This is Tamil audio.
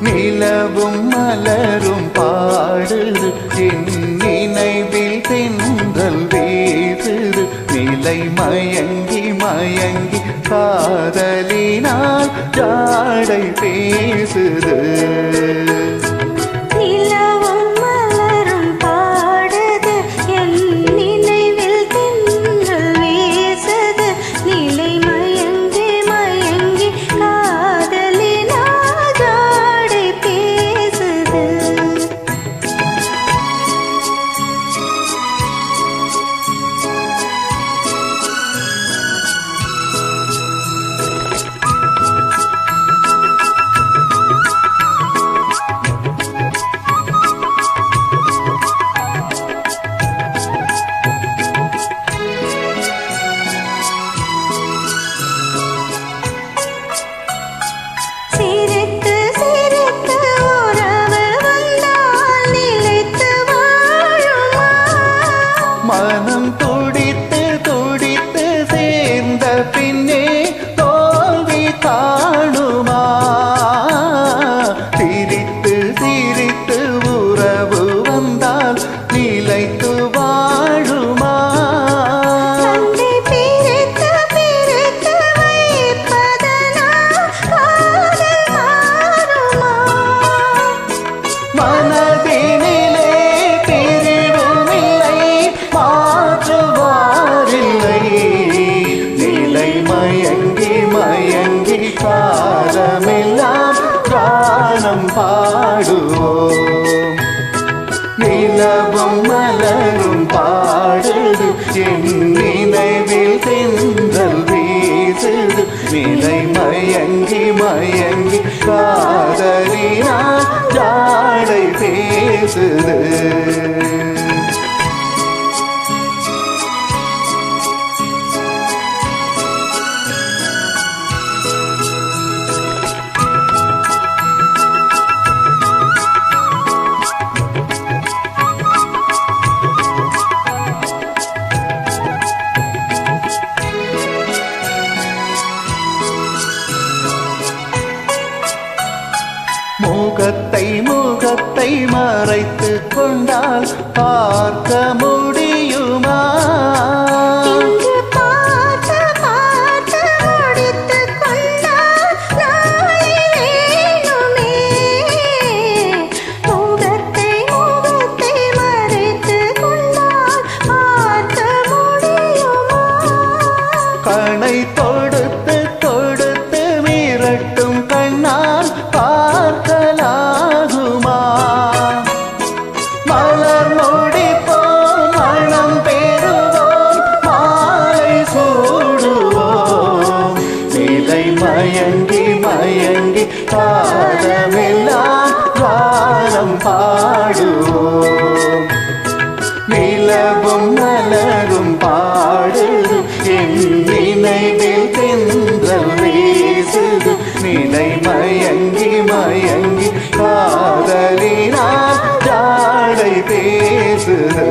நிலவும் மலரும் பாடுது என் நினைவில் தென்றல் வீசுது நிலை மயங்கி மயங்கி காதலினால் ஜாடை பேசுது மனம் துடித்து துடித்து சேர்ந்த பின்னே தோல்வி காணுமா சிரித்து சிரித்து உறவு வந்தால் நிலைத்து வாழுமா மனதினிலே மயங்கி காலமெல்லாம் கானம் பாடுவோம் நிலவும் மலரும் பாடுது என் நினைவில் தென்றல் வீசுது நிலை மயங்கி மயங்கி காதலினால் ஜாடை பேசுது முகத்தை முகத்தை மறைத்து கொண்டால் பார்க்க முடியுமா கணை தொடுத்து தொடுத்து மிரட்டும் கண்ணால் பார்க்கலாகுமா மலர் முடிப்போம் மனம் பெறுவோம் மாலை சூடுவோம் நிலை மயங்கி மயங்கி காலமெல்லாம் காலம் பாடுவோம் நிலவும் மலரும் பாடுது என் நினைவில் தென்றல் வீசுது நிலை மயங்கி மயங்கி காதலினால் ஜாடை பேசுது